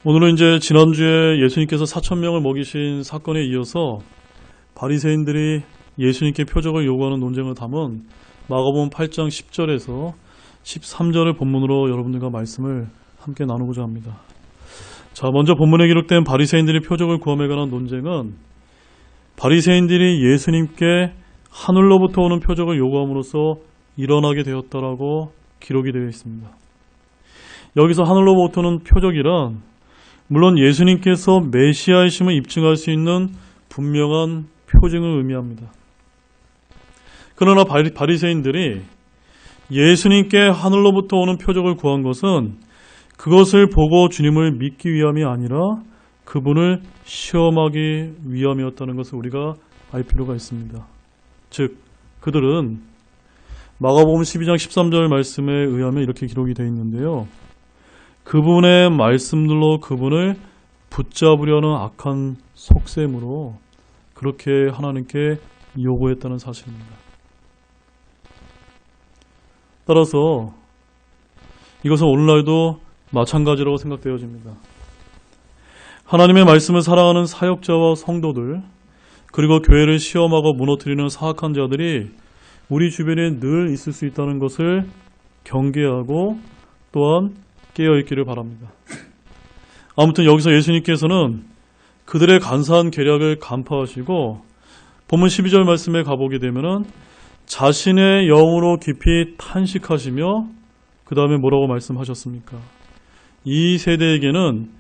오늘은 이제 지난주에 예수님께서 4,000명을 먹이신 사건에 이어서 바리새인들이 예수님께 표적을 요구하는 논쟁을 담은 마가복음 8장 10절에서 13절을 본문으로 여러분들과 말씀을 함께 나누고자 합니다. 자, 먼저 본문에 기록된 바리새인들이 표적을 구함에 관한 논쟁은 바리새인들이 예수님께 하늘로부터 오는 표적을 요구함으로써 일어나게 되었다라고 기록이 되어 있습니다. 여기서 하늘로부터 오는 표적이란 물론 예수님께서 메시아이심을 입증할 수 있는 분명한 표징을 의미합니다. 그러나 바리새인들이 예수님께 하늘로부터 오는 표적을 구한 것은 그것을 보고 주님을 믿기 위함이 아니라 그분을 시험하기 위함이었다는 것을 우리가 알 필요가 있습니다. 즉, 그들은 마가복음 12장 13절 말씀에 의하면 이렇게 기록이 되어 있는데요. 그분의 말씀들로 그분을 붙잡으려는 악한 속셈으로 그렇게 하나님께 요구했다는 사실입니다. 따라서 이것은 오늘날도 마찬가지라고 생각되어집니다. 하나님의 말씀을 사랑하는 사역자와 성도들, 그리고 교회를 시험하고 무너뜨리는 사악한 자들이 우리 주변에 늘 있을 수 있다는 것을 경계하고 또한 깨어있기를 바랍니다. 아무튼 여기서 예수님께서는 그들의 간사한 계략을 간파하시고 본문 12절 말씀에 가보게 되면은 자신의 영으로 깊이 탄식하시며 그 다음에 뭐라고 말씀하셨습니까? 이 세대에게는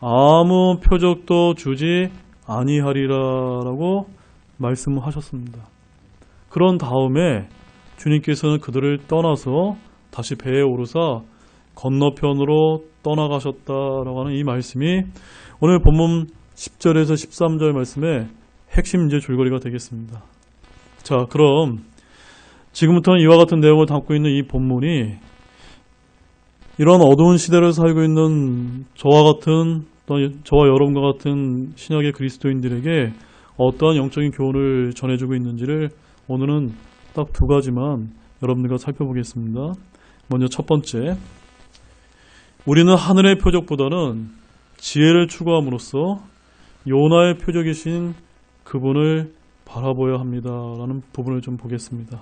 아무 표적도 주지 아니하리라라고 말씀하셨습니다. 그런 다음에 주님께서는 그들을 떠나서 다시 배에 오르사 건너편으로 떠나가셨다라고 하는 이 말씀이 오늘 본문 10절에서 13절 말씀의 핵심 이제 줄거리가 되겠습니다. 자, 그럼 지금부터는 이와 같은 내용을 담고 있는 이 본문이 이런 어두운 시대를 살고 있는 저와 여러분과 같은 신약의 그리스도인들에게 어떠한 영적인 교훈을 전해주고 있는지를 오늘은 딱 두 가지만 여러분들과 살펴보겠습니다. 먼저 첫 번째, 우리는 하늘의 표적보다는 지혜를 추구함으로써 요나의 표적이신 그분을 바라보아야 합니다라는 부분을 좀 보겠습니다.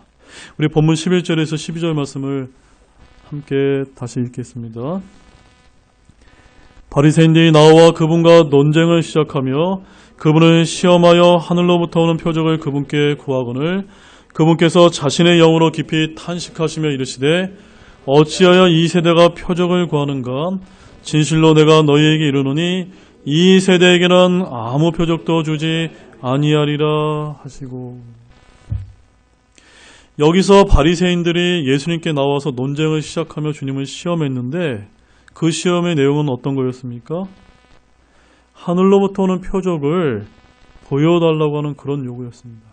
우리 본문 11절에서 12절 말씀을 함께 다시 읽겠습니다. 바리새인들이 나와 그분과 논쟁을 시작하며 그분을 시험하여 하늘로부터 오는 표적을 그분께 구하거늘 그분께서 자신의 영으로 깊이 탄식하시며 이르시되 어찌하여 이 세대가 표적을 구하는가? 진실로 내가 너희에게 이르노니 이 세대에게는 아무 표적도 주지 아니하리라 하시고. 여기서 바리새인들이 예수님께 나와서 논쟁을 시작하며 주님을 시험했는데 그 시험의 내용은 어떤 거였습니까? 하늘로부터 오는 표적을 보여달라고 하는 그런 요구였습니다.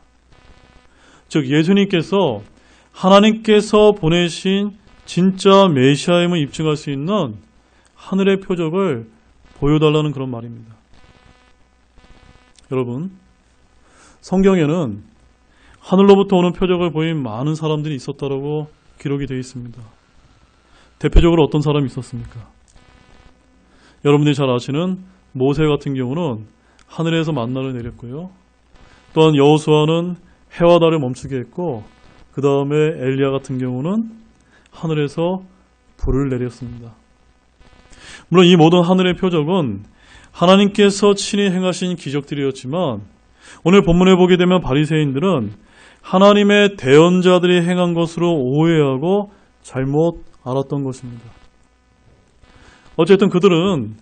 즉 예수님께서 하나님께서 보내신 진짜 메시아임을 입증할 수 있는 하늘의 표적을 보여달라는 그런 말입니다. 여러분, 성경에는 하늘로부터 오는 표적을 보인 많은 사람들이 있었다라고 기록이 되어 있습니다. 대표적으로 어떤 사람이 있었습니까? 여러분들이 잘 아시는 모세 같은 경우는 하늘에서 만나를 내렸고요. 또한 여호수아는 해와 달을 멈추게 했고 그 다음에 엘리야 같은 경우는 하늘에서 불을 내렸습니다. 물론 이 모든 하늘의 표적은 하나님께서 친히 행하신 기적들이었지만 오늘 본문에 보게 되면 바리새인들은 하나님의 대언자들이 행한 것으로 오해하고 잘못 알았던 것입니다. 어쨌든 그들은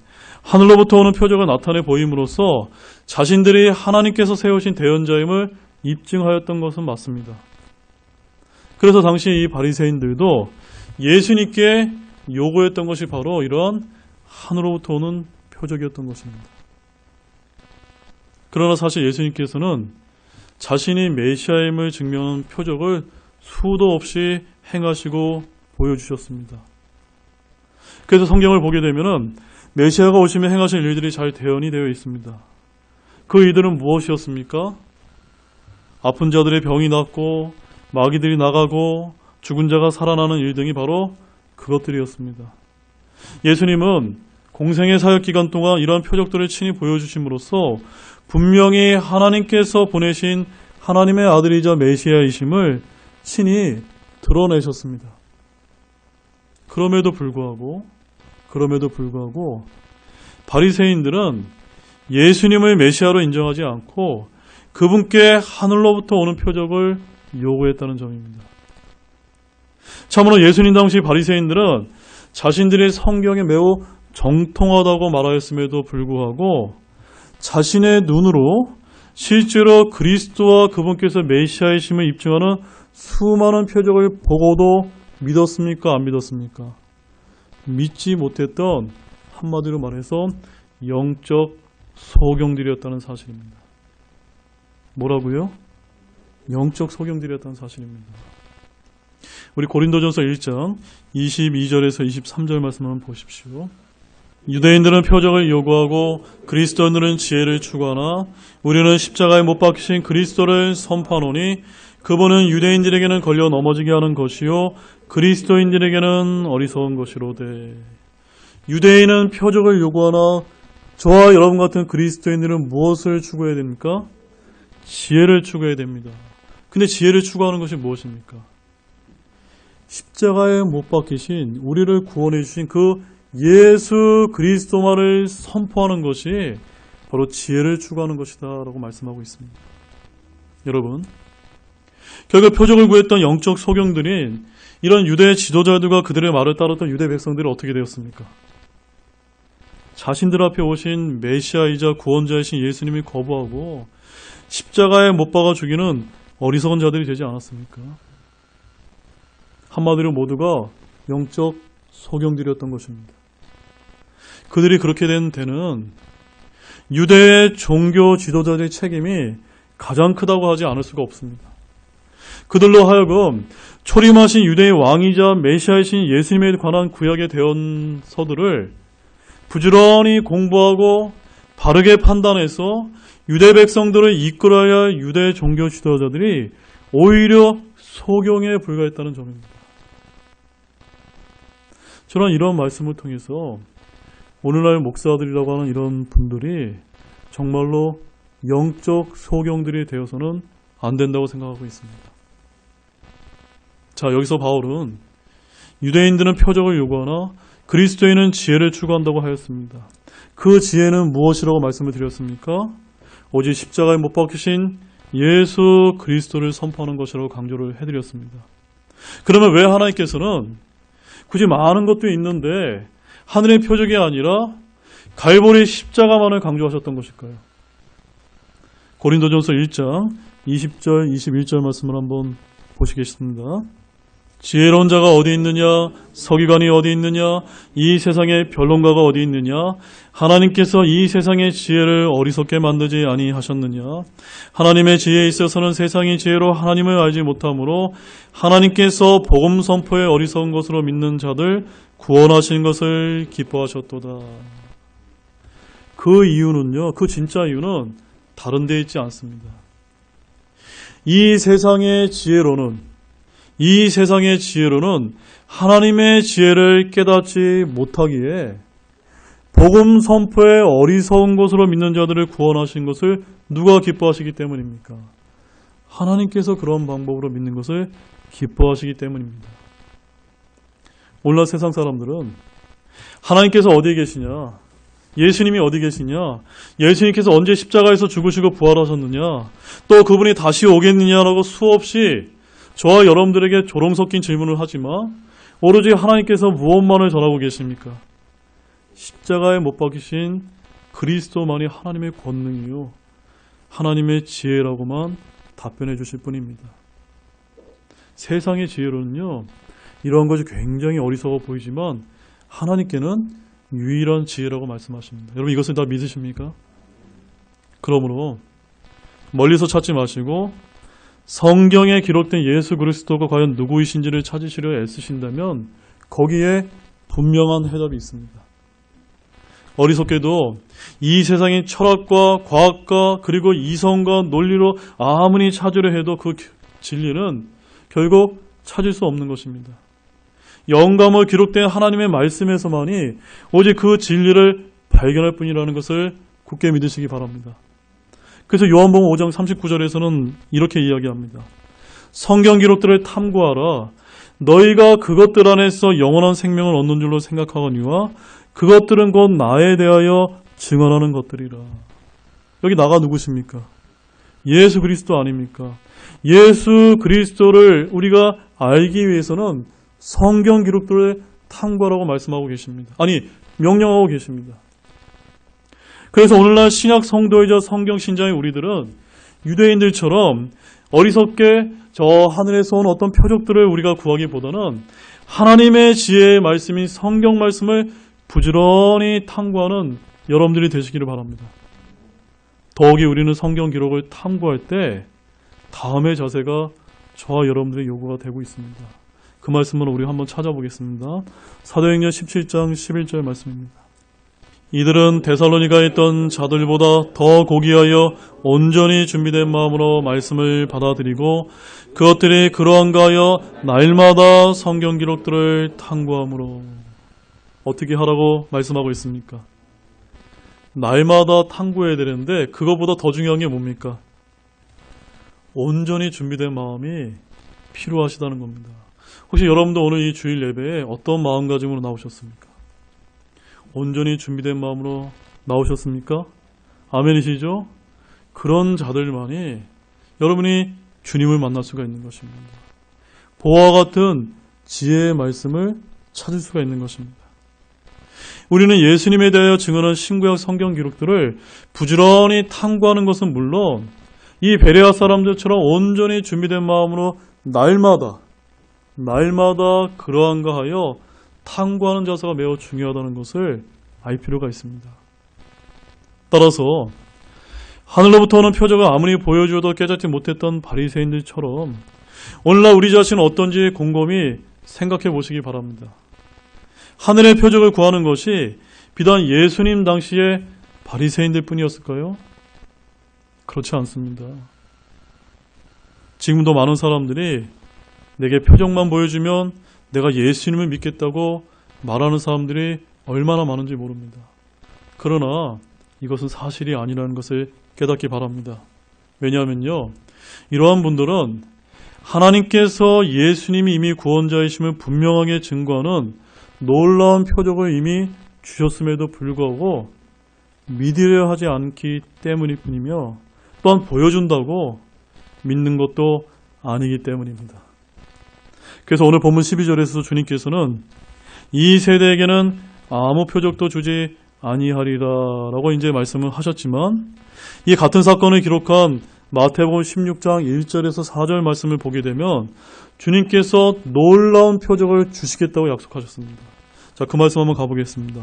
하늘로부터 오는 표적을 나타내 보임으로써 자신들이 하나님께서 세우신 대언자임을 입증하였던 것은 맞습니다. 그래서 당시 이 바리새인들도 예수님께 요구했던 것이 바로 이러한 하늘로부터 오는 표적이었던 것입니다. 그러나 사실 예수님께서는 자신이 메시아임을 증명하는 표적을 수도 없이 행하시고 보여주셨습니다. 그래서 성경을 보게 되면 메시아가 오시면 행하실 일들이 잘 대언이 되어 있습니다. 그 일들은 무엇이었습니까? 아픈 자들의 병이 낫고 마귀들이 나가고 죽은 자가 살아나는 일 등이 바로 그것들이었습니다. 예수님은 공생의 사역 기간 동안 이러한 표적들을 친히 보여주심으로써 분명히 하나님께서 보내신 하나님의 아들이자 메시아이심을 친히 드러내셨습니다. 그럼에도 불구하고 바리새인들은 예수님을 메시아로 인정하지 않고 그분께 하늘로부터 오는 표적을 요구했다는 점입니다. 참으로 예수님 당시 바리새인들은 자신들이 성경에 매우 정통하다고 말하였음에도 불구하고 자신의 눈으로 실제로 그리스도와 그분께서 메시아이심을 입증하는 수많은 표적을 보고도 믿었습니까? 안 믿었습니까? 믿지 못했던, 한마디로 말해서 영적 소경들이었다는 사실입니다. 뭐라고요? 영적 소경들이었다는 사실입니다. 우리 고린도전서 1장 22절에서 23절 말씀 한번 보십시오. 유대인들은 표적을 요구하고 그리스도인들은 지혜를 추구하나 우리는 십자가에 못 박히신 그리스도를 선포하노니 그분은 유대인들에게는 걸려 넘어지게 하는 것이요 그리스도인들에게는 어리석은 것이로되. 유대인은 표적을 요구하나 저와 여러분 같은 그리스도인들은 무엇을 추구해야 됩니까? 지혜를 추구해야 됩니다. 근데 지혜를 추구하는 것이 무엇입니까? 십자가에 못 박히신 우리를 구원해 주신 그 예수 그리스도만을 선포하는 것이 바로 지혜를 추구하는 것이다 라고 말씀하고 있습니다. 여러분, 결국 표적을 구했던 영적 소경들인 이런 유대 지도자들과 그들의 말을 따랐던 유대 백성들이 어떻게 되었습니까? 자신들 앞에 오신 메시아이자 구원자이신 예수님을 거부하고 십자가에 못 박아 죽이는 어리석은 자들이 되지 않았습니까? 한마디로 모두가 영적 소경들이었던 것입니다. 그들이 그렇게 된 데는 유대의 종교 지도자들의 책임이 가장 크다고 하지 않을 수가 없습니다. 그들로 하여금 초림하신 유대의 왕이자 메시아이신 예수님에 관한 구약의 대언서들을 부지런히 공부하고 바르게 판단해서 유대 백성들을 이끌어야 할 유대 종교 지도자들이 오히려 소경에 불과했다는 점입니다. 저는 이런 말씀을 통해서 오늘날 목사들이라고 하는 이런 분들이 정말로 영적 소경들이 되어서는 안 된다고 생각하고 있습니다. 자, 여기서 바울은 유대인들은 표적을 요구하나 그리스도인은 지혜를 추구한다고 하였습니다. 그 지혜는 무엇이라고 말씀을 드렸습니까? 오직 십자가에 못 박히신 예수 그리스도를 선포하는 것이라고 강조를 해드렸습니다. 그러면 왜 하나님께서는 굳이 많은 것도 있는데 하늘의 표적이 아니라 갈보리 십자가만을 강조하셨던 것일까요? 고린도전서 1장 20절 21절 말씀을 한번 보시겠습니다. 지혜로운 자가 어디 있느냐? 서기관이 어디 있느냐? 이 세상의 변론가가 어디 있느냐? 하나님께서 이 세상의 지혜를 어리석게 만들지 아니하셨느냐? 하나님의 지혜에 있어서는 세상의 지혜로 하나님을 알지 못하므로 하나님께서 복음 선포에 어리석은 것으로 믿는 자들 구원하신 것을 기뻐하셨도다. 그 이유는요, 그 진짜 이유는 다른 데 있지 않습니다. 이 세상의 지혜로는 하나님의 지혜를 깨닫지 못하기에 복음 선포에 어리석은 것으로 믿는 자들을 구원하신 것을 누가 기뻐하시기 때문입니까? 하나님께서 그런 방법으로 믿는 것을 기뻐하시기 때문입니다. 오늘날 세상 사람들은 하나님께서 어디에 계시냐? 예수님이 어디 계시냐? 예수님께서 언제 십자가에서 죽으시고 부활하셨느냐? 또 그분이 다시 오겠느냐라고 수없이 저와 여러분들에게 조롱 섞인 질문을 하지만 오로지 하나님께서 무엇만을 전하고 계십니까? 십자가에 못 박히신 그리스도만이 하나님의 권능이요 하나님의 지혜라고만 답변해 주실 뿐입니다. 세상의 지혜로는요, 이러한 것이 굉장히 어리석어 보이지만 하나님께는 유일한 지혜라고 말씀하십니다. 여러분, 이것을 다 믿으십니까? 그러므로 멀리서 찾지 마시고 성경에 기록된 예수 그리스도가 과연 누구이신지를 찾으시려 애쓰신다면 거기에 분명한 해답이 있습니다. 어리석게도 이 세상의 철학과 과학과 그리고 이성과 논리로 아무리 찾으려 해도 그 진리는 결국 찾을 수 없는 것입니다. 영감으로 기록된 하나님의 말씀에서만이 오직 그 진리를 발견할 뿐이라는 것을 굳게 믿으시기 바랍니다. 그래서 요한복음 5장 39절에서는 이렇게 이야기합니다. 성경 기록들을 탐구하라. 너희가 그것들 안에서 영원한 생명을 얻는 줄로 생각하거니와 그것들은 곧 나에 대하여 증언하는 것들이라. 여기 나가 누구십니까? 예수 그리스도 아닙니까? 예수 그리스도를 우리가 알기 위해서는 성경 기록들을 탐구하라고 말씀하고 계십니다. 아니, 명령하고 계십니다. 그래서 오늘날 신약 성도이자 성경 신자의 우리들은 유대인들처럼 어리석게 저 하늘에서 온 어떤 표적들을 우리가 구하기보다는 하나님의 지혜의 말씀인 성경 말씀을 부지런히 탐구하는 여러분들이 되시기를 바랍니다. 더욱이 우리는 성경 기록을 탐구할 때 다음의 자세가 저와 여러분들의 요구가 되고 있습니다. 그 말씀을 우리 한번 찾아보겠습니다. 사도행전 17장 11절 말씀입니다. 이들은 데살로니가에 있던 자들보다 더 고귀하여 온전히 준비된 마음으로 말씀을 받아들이고 그것들이 그러한가 하여 날마다 성경 기록들을 탐구함으로. 어떻게 하라고 말씀하고 있습니까? 날마다 탐구해야 되는데 그것보다 더 중요한 게 뭡니까? 온전히 준비된 마음이 필요하시다는 겁니다. 혹시 여러분도 오늘 이 주일 예배에 어떤 마음가짐으로 나오셨습니까? 온전히 준비된 마음으로 나오셨습니까? 아멘이시죠? 그런 자들만이 여러분이 주님을 만날 수가 있는 것입니다. 보와 같은 지혜의 말씀을 찾을 수가 있는 것입니다. 우리는 예수님에 대하여 증언한 신구약 성경 기록들을 부지런히 탐구하는 것은 물론 이 베레아 사람들처럼 온전히 준비된 마음으로 날마다 그러한가 하여 탐구하는 자세가 매우 중요하다는 것을 알 필요가 있습니다. 따라서 하늘로부터 오는 표적을 아무리 보여주어도 깨닫지 못했던 바리새인들처럼 오늘날 우리 자신은 어떤지 곰곰이 생각해 보시기 바랍니다. 하늘의 표적을 구하는 것이 비단 예수님 당시에 바리새인들 뿐이었을까요? 그렇지 않습니다. 지금도 많은 사람들이 내게 표적만 보여주면 내가 예수님을 믿겠다고 말하는 사람들이 얼마나 많은지 모릅니다. 그러나 이것은 사실이 아니라는 것을 깨닫기 바랍니다. 왜냐하면요, 이러한 분들은 하나님께서 예수님이 이미 구원자이심을 분명하게 증거하는 놀라운 표적을 이미 주셨음에도 불구하고 믿으려 하지 않기 때문일 뿐이며 또한 보여준다고 믿는 것도 아니기 때문입니다. 그래서 오늘 본문 12절에서 주님께서는 이 세대에게는 아무 표적도 주지 아니하리라 라고 이제 말씀을 하셨지만 이 같은 사건을 기록한 마태복음 16장 1절에서 4절 말씀을 보게 되면 주님께서 놀라운 표적을 주시겠다고 약속하셨습니다. 자, 그 말씀 한번 가보겠습니다.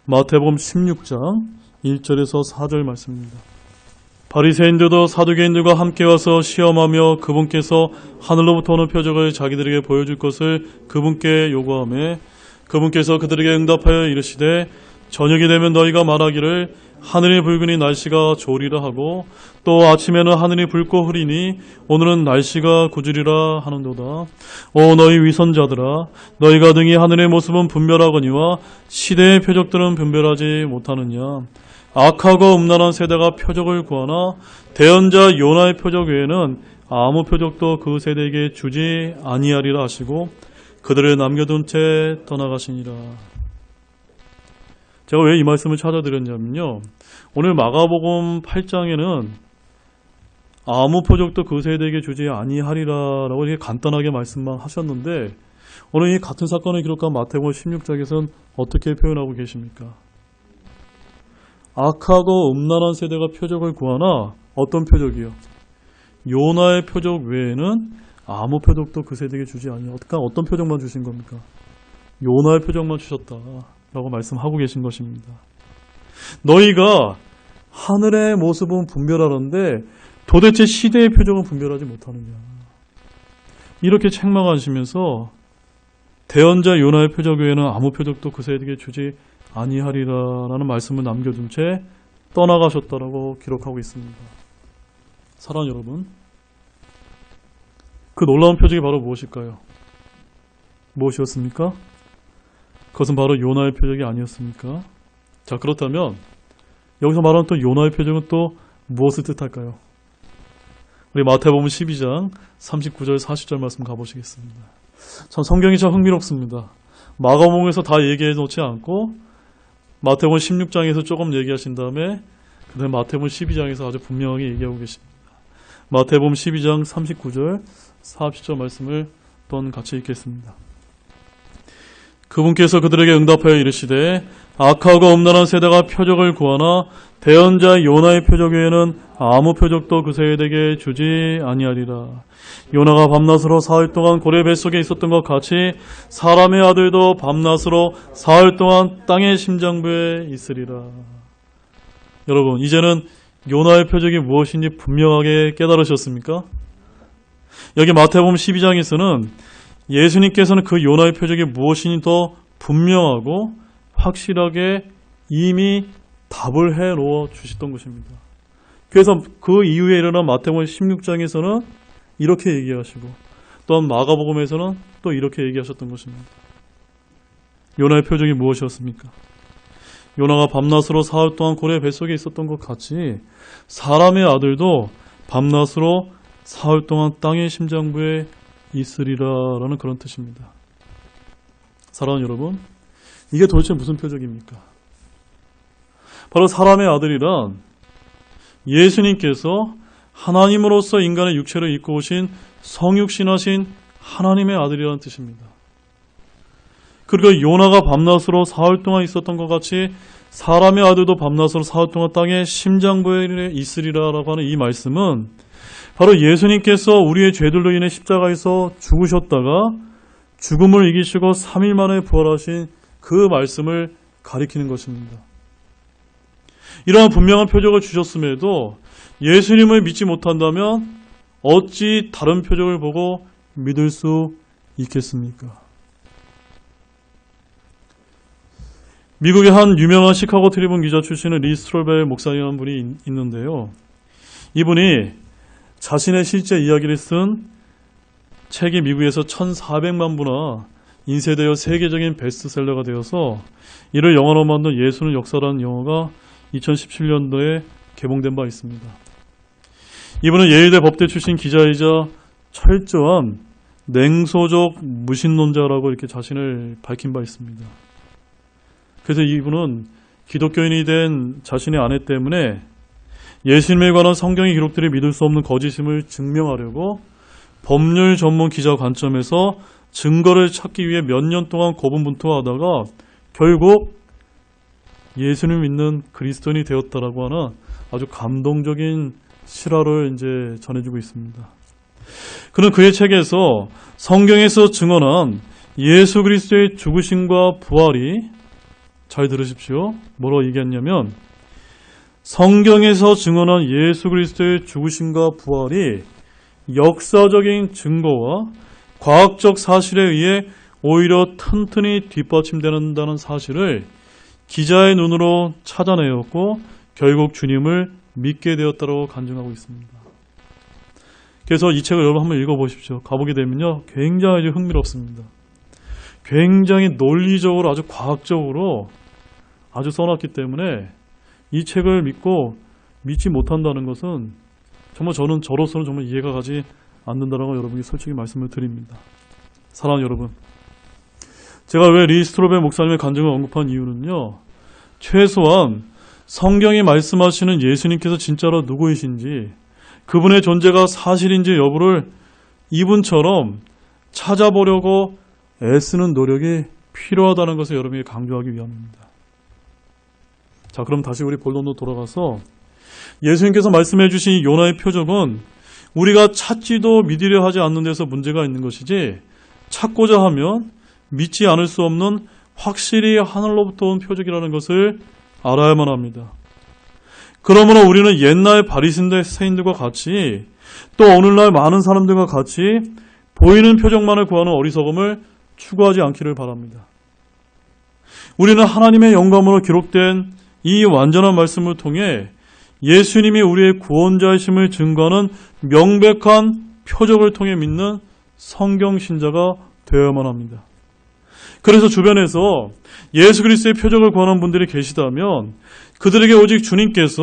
마태복음 16장 1절에서 4절 말씀입니다. 바리새인들도 사두개인들과 함께 와서 시험하며 그분께서 하늘로부터 오는 표적을 자기들에게 보여줄 것을 그분께 요구하며 그분께서 그들에게 응답하여 이르시되 저녁이 되면 너희가 말하기를 하늘이 붉으니 날씨가 좋으리라 하고 또 아침에는 하늘이 붉고 흐리니 오늘은 날씨가 구주리라 하는도다. 오 너희 위선자들아 너희가 등이 하늘의 모습은 분별하거니와 시대의 표적들은 분별하지 못하느냐. 악하고 음란한 세대가 표적을 구하나 대언자 요나의 표적 외에는 아무 표적도 그 세대에게 주지 아니하리라 하시고 그들을 남겨둔 채 떠나가시니라. 제가 왜 이 말씀을 찾아드렸냐면요, 오늘 마가복음 8장에는 아무 표적도 그 세대에게 주지 아니하리라 라고 이렇게 간단하게 말씀만 하셨는데 오늘 이 같은 사건을 기록한 마태복음 16장에서는 어떻게 표현하고 계십니까? 악하고 음란한 세대가 표적을 구하나 어떤 표적이요? 요나의 표적 외에는 아무 표적도 그 세대에게 주지 아니하리라. 어떤 표적만 주신 겁니까? 요나의 표적만 주셨다 라고 말씀하고 계신 것입니다. 너희가 하늘의 모습은 분별하는데 도대체 시대의 표적은 분별하지 못하느냐. 이렇게 책망하시면서 대언자 요나의 표적 외에는 아무 표적도 그 세대에게 주지 아니하리라 라는 말씀을 남겨둔 채 떠나가셨다라고 기록하고 있습니다. 사랑하는 여러분, 그 놀라운 표적이 바로 무엇일까요? 무엇이었습니까? 그것은 바로 요나의 표적이 아니었습니까? 자, 그렇다면 여기서 말하는 또 요나의 표적은 또 무엇을 뜻할까요? 우리 마태복음 12장 39절 40절 말씀 가보시겠습니다. 참 성경이 참 흥미롭습니다. 마가복음에서 다 얘기해 놓지 않고 마태복음 16장에서 조금 얘기하신 다음에 그 다음에 마태복음 12장에서 아주 분명하게 얘기하고 계십니다. 마태복음 12장 39절 40절 말씀을 또한 같이 읽겠습니다. 그분께서 그들에게 응답하여 이르시되 악하고 엄란한 세대가 표적을 구하나 대언자 요나의 표적 외에는 아무 표적도 그 세대에게 주지 아니하리라. 요나가 밤낮으로 사흘 동안 고래 뱃속에 있었던 것 같이 사람의 아들도 밤낮으로 사흘 동안 땅의 심장부에 있으리라. 여러분, 이제는 요나의 표적이 무엇인지 분명하게 깨달으셨습니까? 여기 마태복음 12장에서는 예수님께서는 그 요나의 표적이 무엇인지 더 분명하고 확실하게 이미 답을 해놓아 주셨던 것입니다. 그래서 그 이후에 일어난 마태복음 16장에서는 이렇게 얘기하시고 또한 마가복음에서는 또 이렇게 얘기하셨던 것입니다. 요나의 표적이 무엇이었습니까? 요나가 밤낮으로 사흘 동안 고래 뱃속에 있었던 것 같이 사람의 아들도 밤낮으로 사흘 동안 땅의 심장부에 있으리라라는 그런 뜻입니다. 사랑하는 여러분, 이게 도대체 무슨 표적입니까? 바로 사람의 아들이란 예수님께서 하나님으로서 인간의 육체를 입고 오신 성육신하신 하나님의 아들이라는 뜻입니다. 그리고 요나가 밤낮으로 사흘 동안 있었던 것 같이 사람의 아들도 밤낮으로 사흘 동안 땅의 심장부에 있으리라라고 하는 이 말씀은 바로 예수님께서 우리의 죄들로 인해 십자가에서 죽으셨다가 죽음을 이기시고 3일 만에 부활하신 그 말씀을 가리키는 것입니다. 이러한 분명한 표적을 주셨음에도 예수님을 믿지 못한다면 어찌 다른 표적을 보고 믿을 수 있겠습니까? 미국의 한 유명한 시카고 트리뷴 기자 출신의 리 스트롤벨 목사님이라는 분이 있는데요. 이분이 자신의 실제 이야기를 쓴 책이 미국에서 1,400만 부나 인쇄되어 세계적인 베스트셀러가 되어서 이를 영화로 만든 예수는 역사라는 영화가 2017년도에 개봉된 바 있습니다. 이분은 예일대 법대 출신 기자이자 철저한 냉소적 무신론자라고 이렇게 자신을 밝힌 바 있습니다. 그래서 이분은 기독교인이 된 자신의 아내 때문에 예수님에 관한 성경의 기록들이 믿을 수 없는 거짓임을 증명하려고 법률 전문 기자 관점에서 증거를 찾기 위해 몇 년 동안 고분분투하다가 결국 예수님 믿는 그리스도인이 되었다라고 하는 아주 감동적인 실화를 이제 전해주고 있습니다. 그는 그의 책에서 성경에서 증언한 예수 그리스도의 죽으심과 부활이, 잘 들으십시오, 뭐라고 얘기했냐면 성경에서 증언한 예수 그리스도의 죽으심과 부활이 역사적인 증거와 과학적 사실에 의해 오히려 튼튼히 뒷받침된다는 사실을 기자의 눈으로 찾아내었고 결국 주님을 믿게 되었다고 간증하고 있습니다. 그래서 이 책을 여러분 한번 읽어보십시오. 가보게 되면요, 굉장히 흥미롭습니다. 굉장히 논리적으로 아주 과학적으로 아주 써놨기 때문에 이 책을 믿고 믿지 못한다는 것은 정말 저로서는 정말 이해가 가지 않는다라고 여러분께 솔직히 말씀을 드립니다. 사랑하는 여러분, 제가 왜 리 스트롤벨 목사님의 간증을 언급한 이유는요, 최소한 성경이 말씀하시는 예수님께서 진짜로 누구이신지, 그분의 존재가 사실인지 여부를 이분처럼 찾아보려고 애쓰는 노력이 필요하다는 것을 여러분에게 강조하기 위함입니다. 자, 그럼 다시 우리 본론으로 돌아가서 예수님께서 말씀해 주신 요나의 표적은 우리가 찾지도 믿으려 하지 않는 데서 문제가 있는 것이지, 찾고자 하면 믿지 않을 수 없는 확실히 하늘로부터 온 표적이라는 것을 알아야만 합니다. 그러므로 우리는 옛날 바리새인들과 같이 또 오늘날 많은 사람들과 같이 보이는 표적만을 구하는 어리석음을 추구하지 않기를 바랍니다. 우리는 하나님의 영감으로 기록된 이 완전한 말씀을 통해 예수님이 우리의 구원자이심을 증거하는 명백한 표적을 통해 믿는 성경신자가 되어야만 합니다. 그래서 주변에서 예수 그리스도의 표적을 구하는 분들이 계시다면 그들에게 오직 주님께서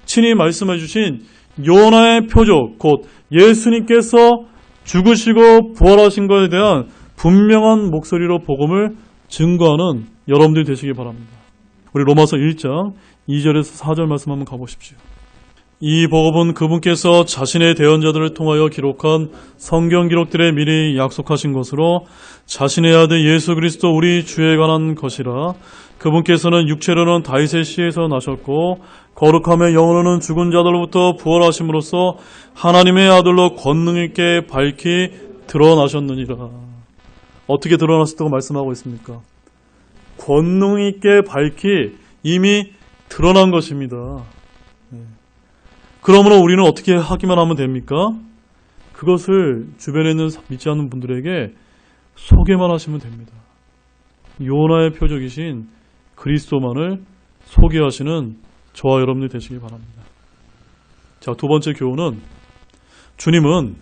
친히 말씀해 주신 요나의 표적, 곧 예수님께서 죽으시고 부활하신 것에 대한 분명한 목소리로 복음을 증거하는 여러분들이 되시기 바랍니다. 우리 로마서 1장 2절에서 4절 말씀 한번 가보십시오. 이 복음은 그분께서 자신의 대언자들을 통하여 기록한 성경 기록들에 미리 약속하신 것으로 자신의 아들 예수 그리스도 우리 주에 관한 것이라. 그분께서는 육체로는 다윗의 씨에서 나셨고 거룩함의 영으로는 죽은 자들로부터 부활하심으로써 하나님의 아들로 권능 있게 밝히 드러나셨느니라. 어떻게 드러나셨다고 말씀하고 있습니까? 권능 있게 밝히 이미 드러난 것입니다. 그러므로 우리는 어떻게 하기만 하면 됩니까? 그것을 주변에 있는 믿지 않는 분들에게 소개만 하시면 됩니다. 요나의 표적이신 그리스도만을 소개하시는 저와 여러분들이 되시기 바랍니다. 자, 두 번째 교훈은 주님은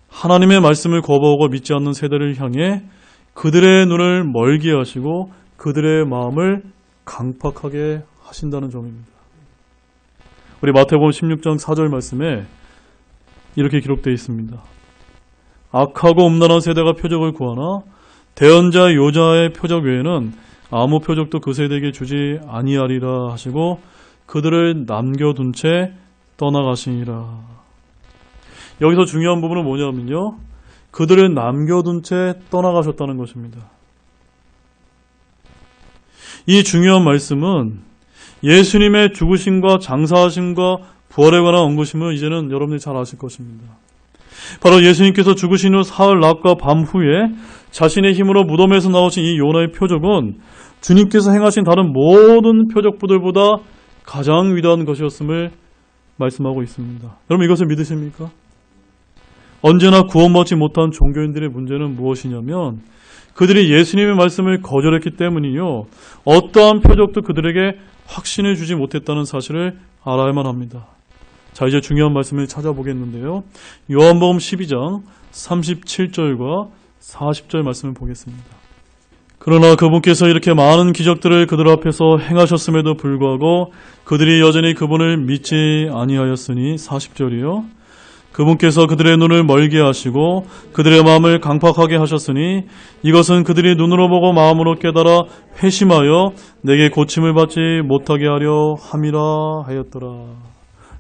하나님의 말씀을 거부하고 믿지 않는 세대를 향해 그들의 눈을 멀게 하시고 그들의 마음을 강팍하게 하신다는 점입니다. 우리 마태복음 16장 4절 말씀에 이렇게 기록되어 있습니다. 악하고 음란한 세대가 표적을 구하나 대언자 요나의 표적 외에는 아무 표적도 그 세대에게 주지 아니하리라 하시고 그들을 남겨둔 채 떠나가시니라. 여기서 중요한 부분은 뭐냐면요, 그들을 남겨둔 채 떠나가셨다는 것입니다. 이 중요한 말씀은 예수님의 죽으심과 장사하심과 부활에 관한 언급심을 이제는 여러분들이 잘 아실 것입니다. 바로 예수님께서 죽으신 후 사흘 낮과 밤 후에 자신의 힘으로 무덤에서 나오신 이 요나의 표적은 주님께서 행하신 다른 모든 표적들보다 가장 위대한 것이었음을 말씀하고 있습니다. 여러분, 이것을 믿으십니까? 언제나 구원받지 못한 종교인들의 문제는 무엇이냐면 그들이 예수님의 말씀을 거절했기 때문이요, 어떠한 표적도 그들에게 확신을 주지 못했다는 사실을 알아야만 합니다. 자, 이제 중요한 말씀을 찾아보겠는데요. 요한복음 12장 37절과 40절 말씀을 보겠습니다. 그러나 그분께서 이렇게 많은 기적들을 그들 앞에서 행하셨음에도 불구하고 그들이 여전히 그분을 믿지 아니하였으니, 40절이요. 그분께서 그들의 눈을 멀게 하시고 그들의 마음을 강팍하게 하셨으니 이것은 그들이 눈으로 보고 마음으로 깨달아 회심하여 내게 고침을 받지 못하게 하려 함이라 하였더라.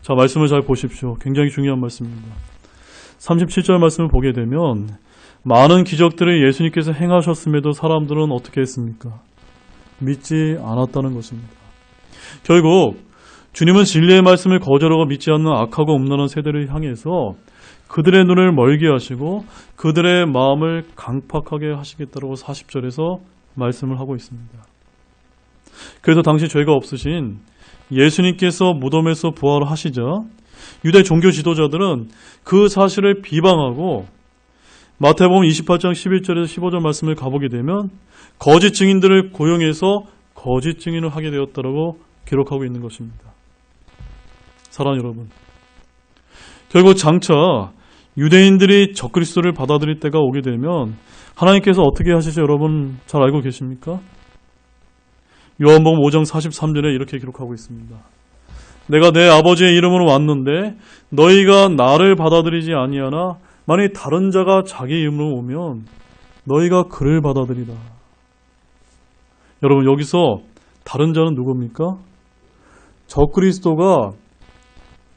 자, 말씀을 잘 보십시오. 굉장히 중요한 말씀입니다. 37절 말씀을 보게 되면 많은 기적들을 예수님께서 행하셨음에도 사람들은 어떻게 했습니까? 믿지 않았다는 것입니다. 결국 주님은 진리의 말씀을 거절하고 믿지 않는 악하고 음란한 세대를 향해서 그들의 눈을 멀게 하시고 그들의 마음을 강팍하게 하시겠다고 40절에서 말씀을 하고 있습니다. 그래서 당시 죄가 없으신 예수님께서 무덤에서 부활하시자 유대 종교 지도자들은 그 사실을 비방하고 마태복음 28장 11절에서 15절 말씀을 가보게 되면 거짓 증인들을 고용해서 거짓 증인을 하게 되었다고 기록하고 있는 것입니다. 사랑하는 여러분, 결국 장차 유대인들이 적그리스도를 받아들일 때가 오게 되면 하나님께서 어떻게 하시죠? 여러분 잘 알고 계십니까? 요한복음 5장 43절에 이렇게 기록하고 있습니다. 내가 내 아버지의 이름으로 왔는데 너희가 나를 받아들이지 아니하나 만일 다른 자가 자기 이름으로 오면 너희가 그를 받아들이라. 여러분, 여기서 다른 자는 누굽니까? 적그리스도가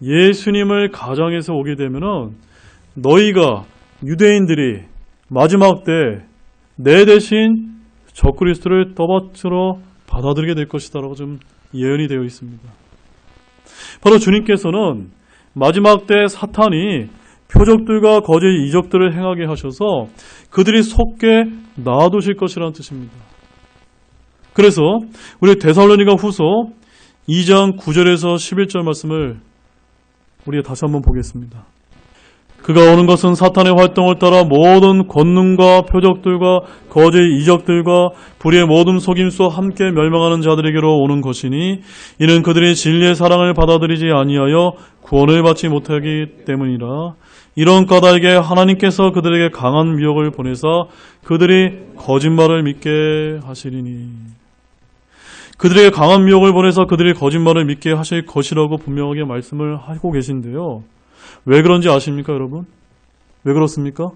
예수님을 가정해서 오게 되면은 너희가 유대인들이 마지막 때 내 대신 적그리스도를 떠받들어 받아들이게 될 것이다라고 좀 예언이 되어 있습니다. 바로 주님께서는 마지막 때 사탄이 표적들과 거짓 이적들을 행하게 하셔서 그들이 속게 놔두실 것이라는 뜻입니다. 그래서 우리 데살로니가 후서 2장 9절에서 11절 말씀을 우리가 다시 한번 보겠습니다. 그가 오는 것은 사탄의 활동을 따라 모든 권능과 표적들과 거짓 이적들과 불의의 모든 속임수와 함께 멸망하는 자들에게로 오는 것이니 이는 그들이 진리의 사랑을 받아들이지 아니하여 구원을 받지 못하기 때문이라. 이런 까닭에 하나님께서 그들에게 강한 미혹을 보내서 그들이 거짓말을 믿게 하시리니. 그들에게 강한 미혹을 보내서 그들이 거짓말을 믿게 하실 것이라고 분명하게 말씀을 하고 계신데요. 왜 그런지 아십니까, 여러분? 왜 그렇습니까?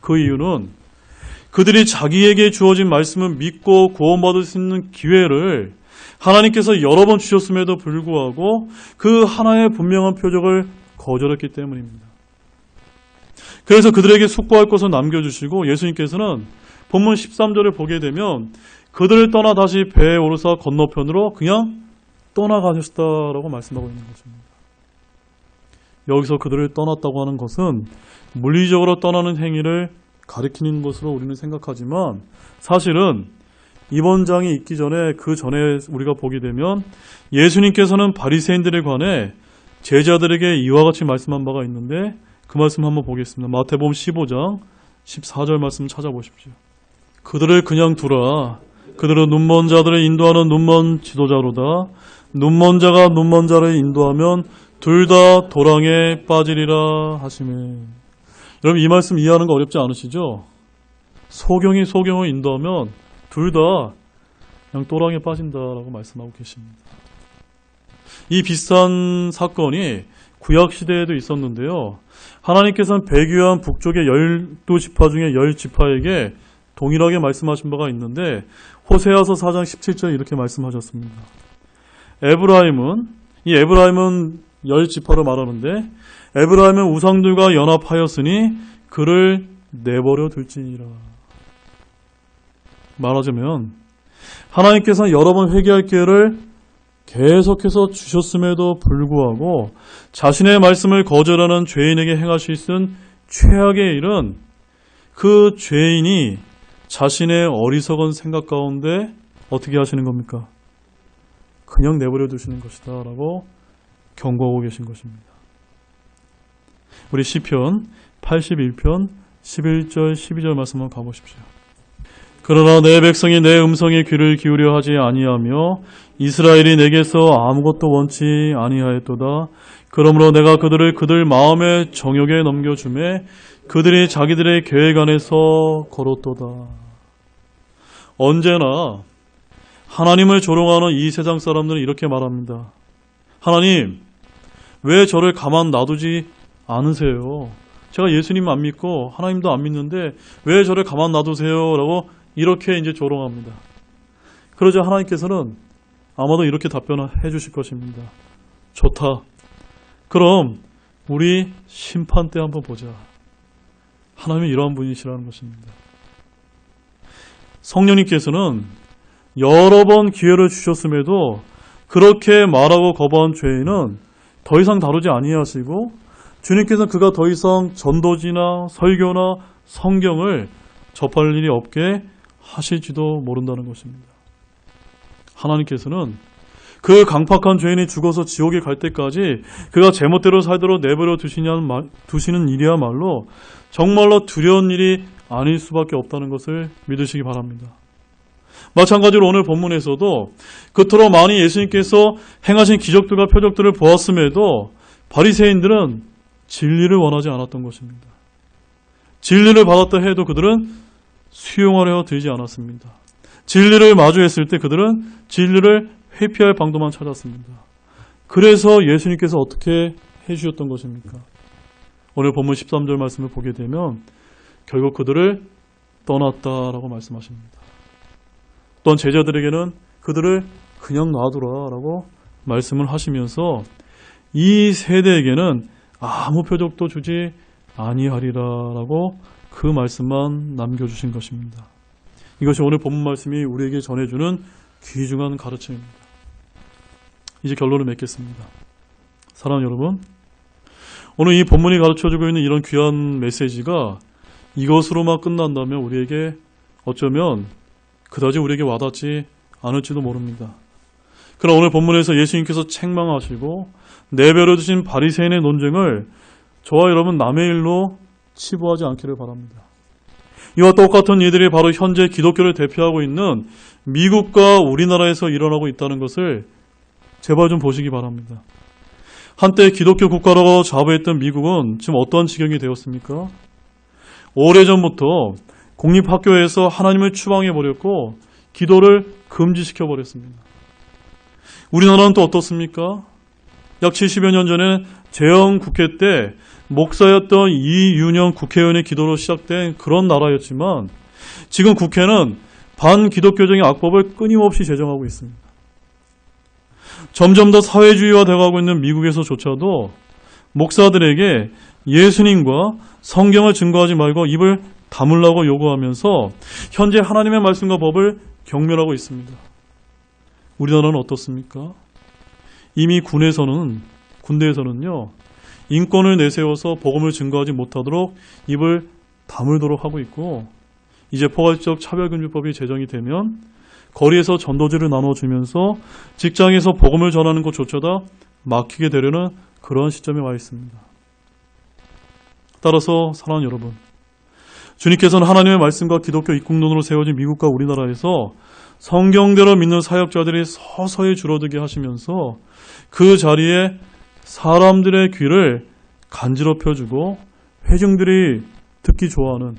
그 이유는 그들이 자기에게 주어진 말씀을 믿고 구원받을 수 있는 기회를 하나님께서 여러 번 주셨음에도 불구하고 그 하나의 분명한 표적을 거절했기 때문입니다. 그래서 그들에게 숙고할 것을 남겨주시고 예수님께서는 본문 13절을 보게 되면 그들을 떠나 다시 배에 오르사 건너편으로 그냥 떠나가셨다라고 말씀하고 있는 것입니다. 여기서 그들을 떠났다고 하는 것은 물리적으로 떠나는 행위를 가리키는 것으로 우리는 생각하지만 사실은 이번 장이 있기 전에 그 전에 우리가 보게 되면 예수님께서는 바리새인들에 관해 제자들에게 이와 같이 말씀한 바가 있는데 그 말씀 한번 보겠습니다. 마태복음 15장 14절 말씀 찾아보십시오. 그들을 그냥 두라. 그들은 눈먼 자들을 인도하는 눈먼 지도자로다. 눈먼 자가 눈먼 자를 인도하면 둘 다 도랑에 빠지리라 하시매. 여러분 이 말씀 이해하는 거 어렵지 않으시죠? 소경이 소경을 인도하면 둘 다 그냥 또랑에 빠진다라고 말씀하고 계십니다. 이 비슷한 사건이 구약시대에도 있었는데요. 하나님께서는 배교한 북쪽의 12지파 중에 10지파에게 동일하게 말씀하신 바가 있는데 호세아서 4장 17절 이렇게 말씀하셨습니다. 에브라임은 10지파로 말하는데 에브라임은 우상들과 연합하였으니 그를 내버려 둘지니라. 말하자면 하나님께서는 여러 번 회개할 기회를 계속해서 주셨음에도 불구하고 자신의 말씀을 거절하는 죄인에게 행하실 수 있는 최악의 일은 그 죄인이 자신의 어리석은 생각 가운데 어떻게 하시는 겁니까? 그냥 내버려 두시는 것이다 라고 경고하고 계신 것입니다. 우리 시편 81편 11절 12절 말씀 한번 가보십시오. 그러나 내 백성이 내 음성에 귀를 기울여 하지 아니하며 이스라엘이 내게서 아무것도 원치 아니하였도다. 그러므로 내가 그들을 그들 마음의 정욕에 넘겨주매 그들이 자기들의 계획 안에서 걸었도다. 언제나 하나님을 조롱하는 이 세상 사람들은 이렇게 말합니다. 하나님, 왜 저를 가만 놔두지 않으세요? 제가 예수님 안 믿고 하나님도 안 믿는데 왜 저를 가만 놔두세요? 라고 이렇게 이제 조롱합니다. 그러자 하나님께서는 아마도 이렇게 답변해 주실 것입니다. 좋다. 그럼 우리 심판 때 한번 보자. 하나님은 이러한 분이시라는 것입니다. 성령님께서는 여러 번 기회를 주셨음에도 그렇게 말하고 거부한 죄인은 더 이상 다루지 아니하시고 주님께서는 그가 더 이상 전도지나 설교나 성경을 접할 일이 없게 하실지도 모른다는 것입니다. 하나님께서는 그 강팍한 죄인이 죽어서 지옥에 갈 때까지 그가 제멋대로 살도록 내버려 두시는 일이야말로 정말로 두려운 일이 아닐 수밖에 없다는 것을 믿으시기 바랍니다. 마찬가지로 오늘 본문에서도 그토록 많이 예수님께서 행하신 기적들과 표적들을 보았음에도 바리새인들은 진리를 원하지 않았던 것입니다. 진리를 받았다 해도 그들은 수용하려 들지 않았습니다. 진리를 마주했을 때 그들은 진리를 회피할 방도만 찾았습니다. 그래서 예수님께서 어떻게 해주셨던 것입니까? 오늘 본문 13절 말씀을 보게 되면 결국 그들을 떠났다라고 말씀하십니다. 또한 제자들에게는 그들을 그냥 놔두라라고 말씀을 하시면서 이 세대에게는 아무 표적도 주지 아니하리라라고 그 말씀만 남겨주신 것입니다. 이것이 오늘 본문 말씀이 우리에게 전해주는 귀중한 가르침입니다. 이제 결론을 맺겠습니다. 사랑하는 여러분, 오늘 이 본문이 가르쳐주고 있는 이런 귀한 메시지가 이것으로만 끝난다면 우리에게 어쩌면 그다지 우리에게 와닿지 않을지도 모릅니다. 그러나 오늘 본문에서 예수님께서 책망하시고 내버려 두신 바리새인의 논쟁을 저와 여러분 남의 일로 치부하지 않기를 바랍니다. 이와 똑같은 이들이 바로 현재 기독교를 대표하고 있는 미국과 우리나라에서 일어나고 있다는 것을 제발 좀 보시기 바랍니다. 한때 기독교 국가라고 자부했던 미국은 지금 어떤 지경이 되었습니까? 오래전부터 공립학교에서 하나님을 추방해버렸고 기도를 금지시켜버렸습니다. 우리나라는 또 어떻습니까? 약 70여 년 전에 재헌 국회 때 목사였던 이윤영 국회의원의 기도로 시작된 그런 나라였지만 지금 국회는 반기독교적인 악법을 끊임없이 제정하고 있습니다. 점점 더 사회주의화 되어가고 있는 미국에서조차도 목사들에게 예수님과 성경을 증거하지 말고 입을 다물라고 요구하면서 현재 하나님의 말씀과 법을 경멸하고 있습니다. 우리나라는 어떻습니까? 이미 군대에서는요, 인권을 내세워서 복음을 증거하지 못하도록 입을 다물도록 하고 있고, 이제 포괄적 차별금지법이 제정이 되면 거리에서 전도지를 나눠주면서 직장에서 복음을 전하는 것조차도 막히게 되려는 그런 시점에 와 있습니다. 따라서 사랑하는 여러분, 주님께서는 하나님의 말씀과 기독교 입국론으로 세워진 미국과 우리나라에서 성경대로 믿는 사역자들이 서서히 줄어들게 하시면서 그 자리에 사람들의 귀를 간지럽혀주고 회중들이 듣기 좋아하는,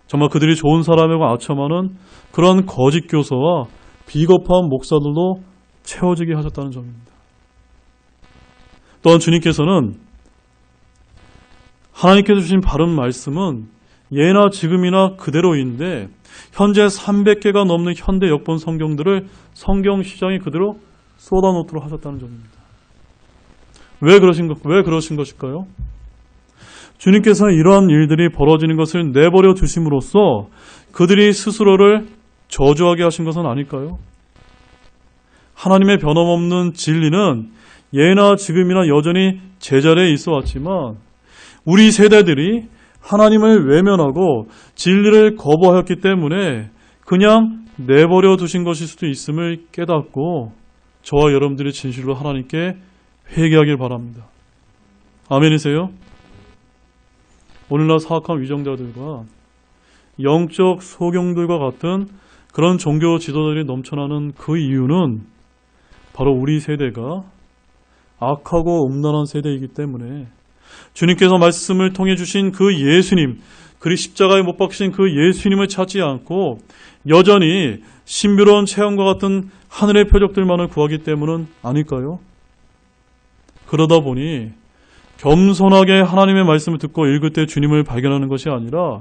정말 그들이 좋은 사람이라고 아첨하는 그런 거짓 교사와 비겁한 목사들로 채워지게 하셨다는 점입니다. 또한 주님께서는 하나님께서 주신 바른 말씀은 예나 지금이나 그대로인데 현재 300개가 넘는 현대 역본 성경들을 성경 시장에 그대로 쏟아놓도록 하셨다는 점입니다. 왜 그러신 것일까요? 주님께서는 이러한 일들이 벌어지는 것을 내버려 두심으로써 그들이 스스로를 저주하게 하신 것은 아닐까요? 하나님의 변함없는 진리는 예나 지금이나 여전히 제자리에 있어 왔지만 우리 세대들이 하나님을 외면하고 진리를 거부하였기 때문에 그냥 내버려 두신 것일 수도 있음을 깨닫고 저와 여러분들이 진실로 하나님께 회개하길 바랍니다. 아멘이세요? 오늘날 사악한 위정자들과 영적 소경들과 같은 그런 종교 지도자들이 넘쳐나는 그 이유는 바로 우리 세대가 악하고 음란한 세대이기 때문에 주님께서 말씀을 통해 주신 그 예수님, 그리 십자가에 못 박히신 그 예수님을 찾지 않고 여전히 신비로운 체험과 같은 하늘의 표적들만을 구하기 때문은 아닐까요? 그러다 보니 겸손하게 하나님의 말씀을 듣고 읽을 때 주님을 발견하는 것이 아니라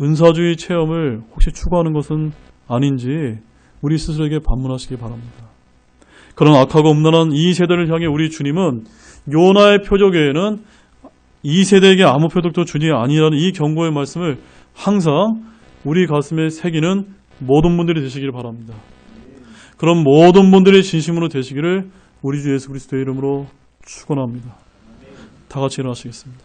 은사주의 체험을 혹시 추구하는 것은 아닌지 우리 스스로에게 반문하시기 바랍니다. 그런 악하고 음란한 이 세대를 향해 우리 주님은 요나의 표적 외에는 이 세대에게 아무 표적도 주지 아니라는 이 경고의 말씀을 항상 우리 가슴에 새기는 모든 분들이 되시기를 바랍니다. 그런 모든 분들이 진심으로 되시기를 우리 주 예수 그리스도의 이름으로 축원합니다. 다 같이 일어나시겠습니다.